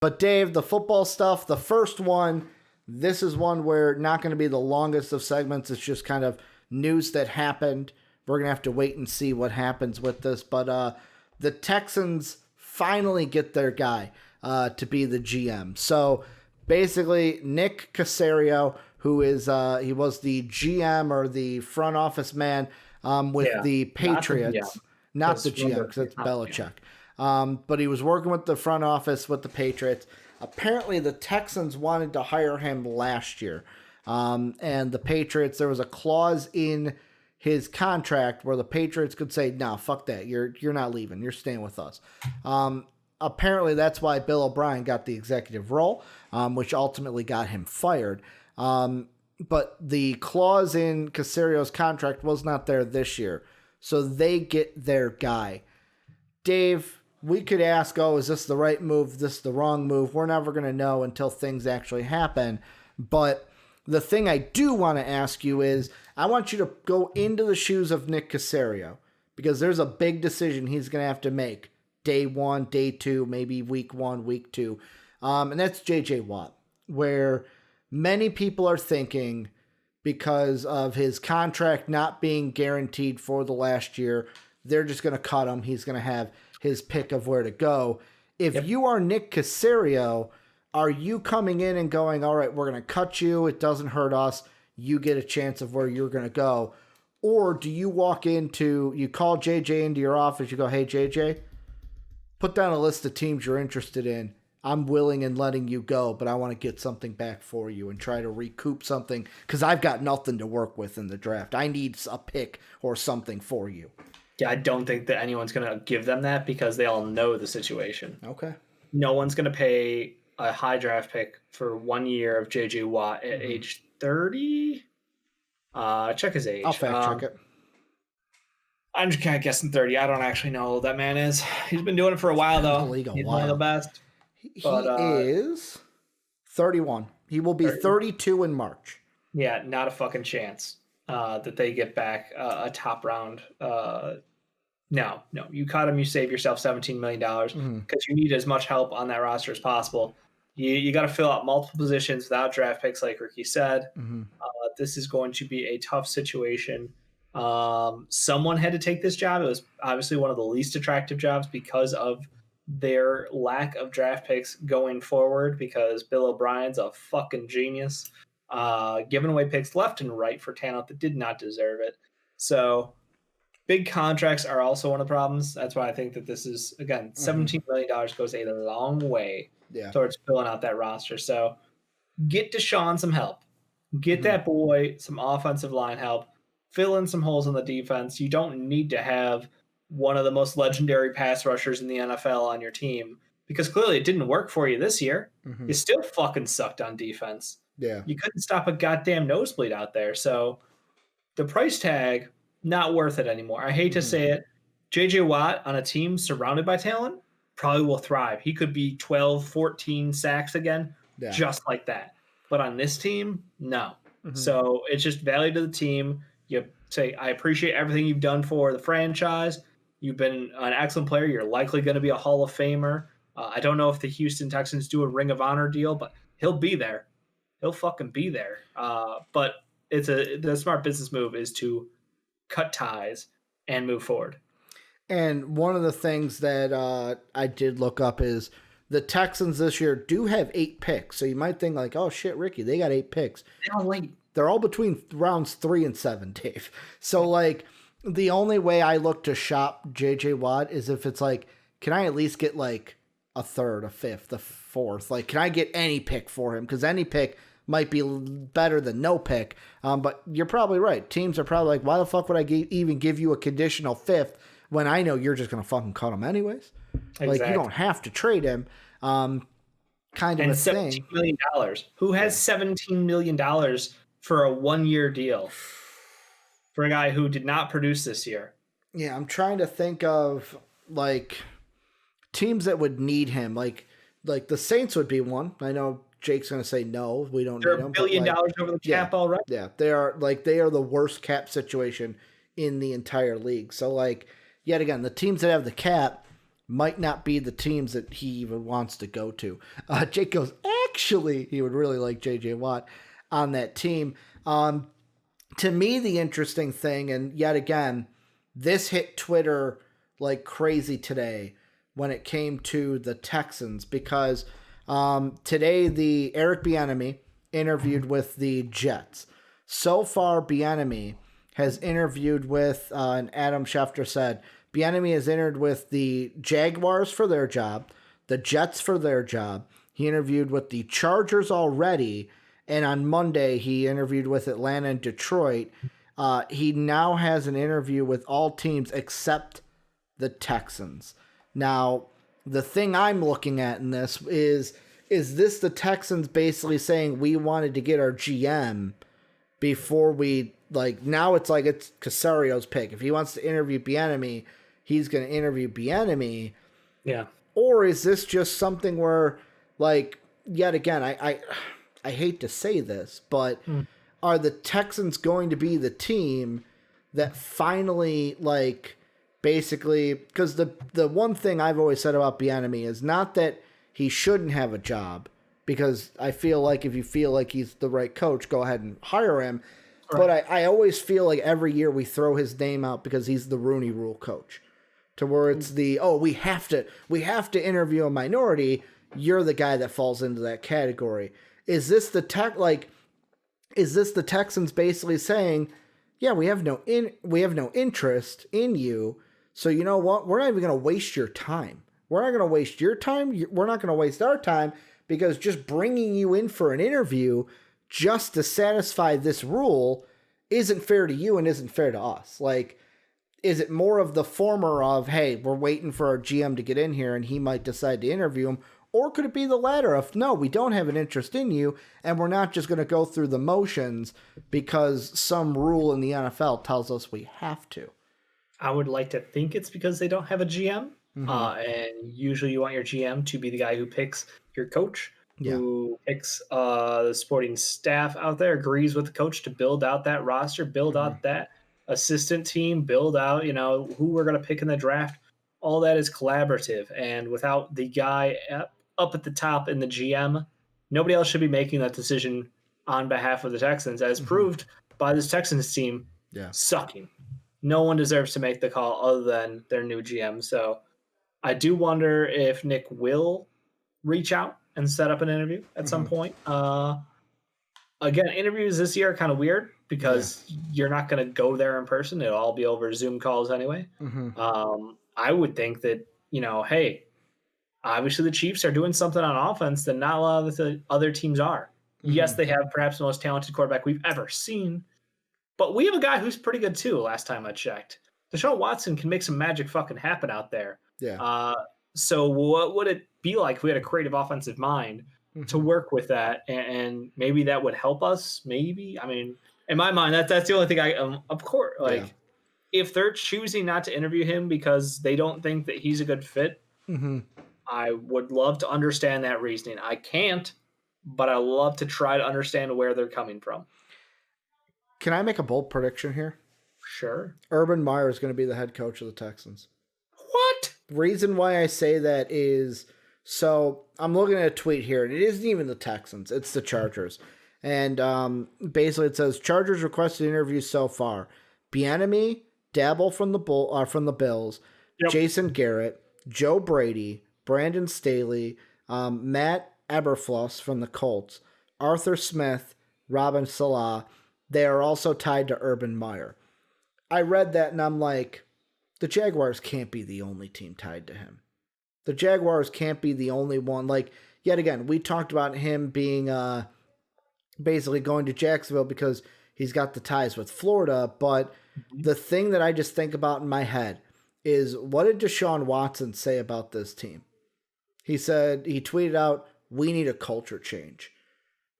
But Dave, the football stuff, the first one, this is one where not going to be the longest of segments. It's just kind of news that happened. We're going to have to wait and see what happens with this. But the Texans finally get their guy to be the GM. So basically, Nick Caserio, who is he was the GM or the front office man with the Patriots. Not the GM, because it's Belichick. But he was working with the front office with the Patriots. Apparently, the Texans wanted to hire him last year. And the Patriots, there was a clause in his contract where the Patriots could say, no, fuck that. You're not leaving. You're staying with us. Apparently, that's why Bill O'Brien got the executive role, which ultimately got him fired. But the clause in Caserio's contract was not there this year. So they get their guy. Dave, we could ask, is this the right move? This the wrong move? We're never going to know until things actually happen. But the thing I do want to ask you is, I want you to go into the shoes of Nick Caserio, because there's a big decision he's going to have to make. Day 1, day 2, maybe week 1, week 2. And that's J.J. Watt, where many people are thinking, because of his contract not being guaranteed for the last year, they're just going to cut him. He's going to have his pick of where to go. If you are Nick Caserio, are you coming in and going, all right, we're going to cut you. It doesn't hurt us. You get a chance of where you're going to go. Or do you walk into, you call JJ into your office, you go, hey, JJ, put down a list of teams you're interested in. I'm willing and letting you go, but I want to get something back for you and try to recoup something, because I've got nothing to work with in the draft. I need a pick or something for you. Yeah, I don't think that anyone's going to give them that, because they all know the situation. Okay. No one's going to pay a high draft pick for 1 year of J.J. Watt at age 30. Check his age. I'll fact check it. I'm just kind of guessing 30. I don't actually know how old that man is. He's been doing it for a while, though. He's one of the best. He is 31. He will be 32 in March. Yeah, not a fucking chance that they get back a top round. No. You cut him, you save yourself $17 million, because you need as much help on that roster as possible. You got to fill out multiple positions without draft picks, like Ricky said. This is going to be a tough situation. Someone had to take this job. It was obviously one of the least attractive jobs because of their lack of draft picks going forward, because Bill O'Brien's a fucking genius, giving away picks left and right for talent that did not deserve it. So big contracts are also one of the problems. That's why I think that this is, again, $17 million goes a long way towards filling out that roster. So get Deshaun some help. Get that boy some offensive line help. Fill in some holes in the defense. You don't need to have one of the most legendary pass rushers in the NFL on your team, because clearly it didn't work for you this year. You still fucking sucked on defense. Yeah. You couldn't stop a goddamn nosebleed out there. So the price tag, not worth it anymore. I hate to say it. J.J. Watt on a team surrounded by talent probably will thrive. He could be 12, 14 sacks again, just like that. But on this team, no. So it's just value to the team. You say, I appreciate everything you've done for the franchise. You've been an excellent player. You're likely going to be a Hall of Famer. I don't know if the Houston Texans do a Ring of Honor deal, but he'll be there. He'll fucking be there. But the smart business move is to cut ties and move forward. And one of the things that I did look up is the Texans this year do have 8 picks. So you might think like, oh shit, Ricky, they got 8 picks. They're all between rounds 3 and 7, Dave. So like the only way I look to shop JJ Watt is if it's like, can I at least get like a third, a fifth, a fourth? Like, can I get any pick for him? Because any pick might be better than no pick. But you're probably right. Teams are probably like, why the fuck would I even give you a conditional fifth when I know you're just going to fucking cut him anyways? Exactly. Like, you don't have to trade him. Kind of and a $17 thing. million. Who has $17 million for a 1-year deal for a guy who did not produce this year? Yeah, I'm trying to think of like teams that would need him. Like the Saints would be one. I know Jake's going to say no, we don't need him. $1 billion over the cap already. Yeah, they are the worst cap situation in the entire league. So like, yet again, the teams that have the cap might not be the teams that he even wants to go to. Jake goes, actually, he would really like J.J. Watt on that team. To me, the interesting thing, and yet again, this hit Twitter like crazy today when it came to the Texans, because today the Eric Bieniemy interviewed with the Jets. So far, Bieniemy has interviewed with, and Adam Schefter said, Bieniemy has interviewed with the Jaguars for their job, the Jets for their job. He interviewed with the Chargers already, and on Monday he interviewed with Atlanta and Detroit. He now has an interview with all teams except the Texans. Now, the thing I'm looking at in this is this the Texans basically saying we wanted to get our GM before we, like, now it's like it's Caserio's pick. If he wants to interview Bieniemy, he's going to interview Bieniemy. Yeah. Or is this just something where, like, yet again, I hate to say this, but are the Texans going to be the team that finally, like, basically, because the one thing I've always said about Bieniemy is not that he shouldn't have a job, because I feel like if you feel like he's the right coach, go ahead and hire him. Right. But I always feel like every year we throw his name out because he's the Rooney Rule coach, to where it's we have to interview a minority. You're the guy that falls into that category. Is this the Texans basically saying, yeah, we have no interest in you, so you know what? We're not even going to waste your time. We're not going to waste your time. We're not going to waste our time, because just bringing you in for an interview just to satisfy this rule isn't fair to you and isn't fair to us. Like, is it more of the former of, hey, we're waiting for our GM to get in here and he might decide to interview him? Or could it be the latter of, no, we don't have an interest in you and we're not just going to go through the motions because some rule in the NFL tells us we have to? I would like to think it's because they don't have a GM. And usually you want your GM to be the guy who picks your coach, who picks the sporting staff out there, agrees with the coach to build out that roster, build out that assistant team, build out, who we're going to pick in the draft. All that is collaborative. And without the guy up at the top in the GM, nobody else should be making that decision on behalf of the Texans, as proved by this Texans team sucking. No one deserves to make the call other than their new GM. So I do wonder if Nick will reach out and set up an interview at some point. Again, interviews this year are kind of weird because you're not going to go there in person. It'll all be over Zoom calls anyway. I would think that, hey, obviously the Chiefs are doing something on offense that not a lot of the other teams are. Yes, they have perhaps the most talented quarterback we've ever seen, but we have a guy who's pretty good too, last time I checked. Deshaun Watson can make some magic fucking happen out there. So what would it be like if we had a creative offensive mind to work with that, and maybe that would help us? Maybe. I mean, in my mind, that's the only thing of course, if they're choosing not to interview him because they don't think that he's a good fit, I would love to understand that reasoning. I can't, but I love to try to understand where they're coming from. Can I make a bold prediction here? Sure. Urban Meyer is going to be the head coach of the Texans. What? Reason why I say that is, so I'm looking at a tweet here, and it isn't even the Texans, it's the Chargers. And basically it says, Chargers requested interviews so far. Bieniemy, Dabble from the Bills, Jason Garrett, Joe Brady, Brandon Staley, Matt Eberfluss from the Colts, Arthur Smith, Robin Salah. They are also tied to Urban Meyer. I read that and I'm like, the Jaguars can't be the only team tied to him. The Jaguars can't be the only one. Like, yet again, we talked about him being basically going to Jacksonville because he's got the ties with Florida. But the thing that I just think about in my head is, what did Deshaun Watson say about this team? He said, he tweeted out, we need a culture change.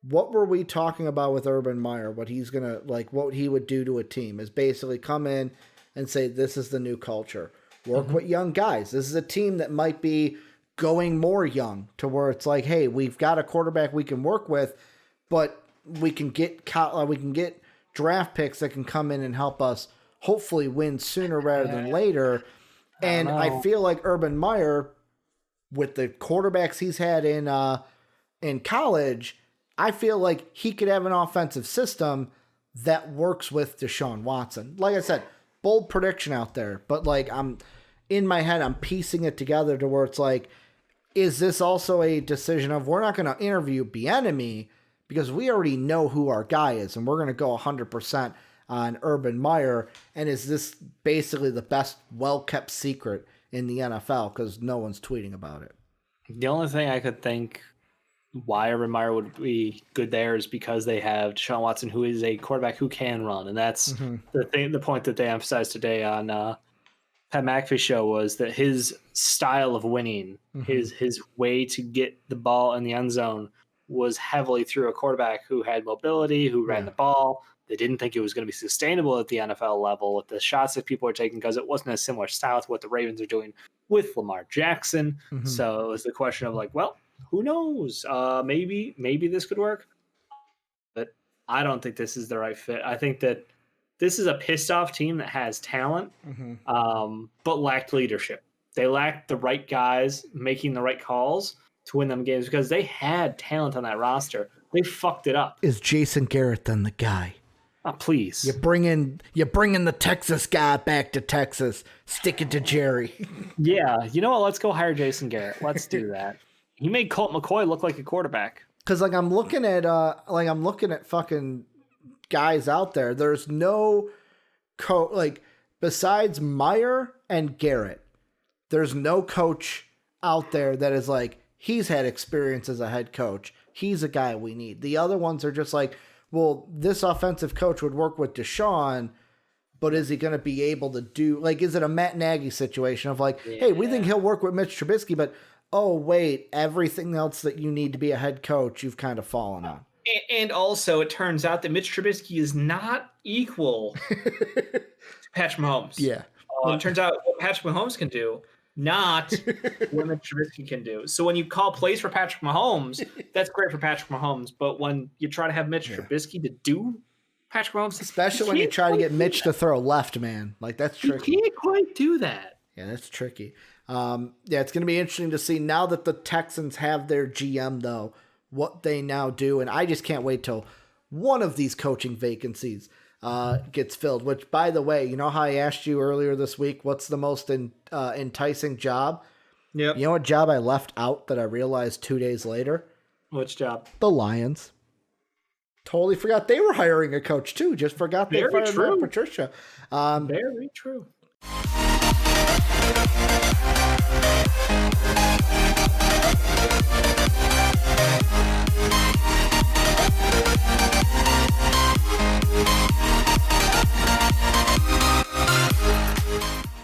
What were we talking about with Urban Meyer? What he's going to, like, what he would do to a team is basically come in and say, this is the new culture. Work with young guys. This is a team that might be going more young to where it's like, hey, we've got a quarterback we can work with, but we can get draft picks that can come in and help us hopefully win sooner rather than later. And I feel like Urban Meyer, with the quarterbacks he's had in college, I feel like he could have an offensive system that works with Deshaun Watson. Like I said, bold prediction out there, but like in my head, I'm piecing it together to where it's like, is this also a decision of we're not going to interview Bieniemy because we already know who our guy is and we're going to go 100% on Urban Meyer, and is this basically the best well-kept secret in the NFL because no one's tweeting about it? The only thing I could think why Urban Meyer would be good there is because they have Deshaun Watson, who is a quarterback who can run, and that's the point that they emphasized today on Pat McAfee's show was that his style of winning, his way to get the ball in the end zone was heavily through a quarterback who had mobility, who ran the ball. They didn't think it was going to be sustainable at the NFL level with the shots that people were taking because it wasn't a similar style to what the Ravens are doing with Lamar Jackson. So it was the question of like, well, who knows? Maybe this could work. But I don't think this is the right fit. I think that this is a pissed off team that has talent, but lacked leadership. They lacked the right guys making the right calls to win them games because they had talent on that roster. They fucked it up. Is Jason Garrett then the guy? Oh, please. You bring in the Texas guy back to Texas. Stick it to Jerry. Yeah, you know what? Let's go hire Jason Garrett. Let's do that. He made Colt McCoy look like a quarterback. Because I'm looking at fucking guys out there. There's no besides Meyer and Garrett. There's no coach out there that is like he's had experience as a head coach. He's a guy we need. The other ones are just like, well, this offensive coach would work with Deshaun, but is he going to be able to do, like, is it a Matt Nagy situation of like, hey, we think he'll work with Mitch Trubisky, but oh, wait, everything else that you need to be a head coach, you've kind of fallen on. And also, it turns out that Mitch Trubisky is not equal to Patrick Mahomes. Yeah. It turns out what Patrick Mahomes can do, not what Mitch Trubisky can do. So when you call plays for Patrick Mahomes, that's great for Patrick Mahomes. But when you try to have Mitch Trubisky to do Patrick Mahomes, especially when you try to get Mitch to throw left, man, like that's tricky. You can't quite do that. Yeah, that's tricky. It's going to be interesting to see now that the Texans have their GM, though, what they now do. And I just can't wait till one of these coaching vacancies gets filled, which, by the way, you know how I asked you earlier this week, what's the most enticing job? Yep. You know what job I left out that I realized 2 days later? Which job? The Lions. Totally forgot they were hiring a coach, too. Just forgot they fired Matt Patricia. Very true.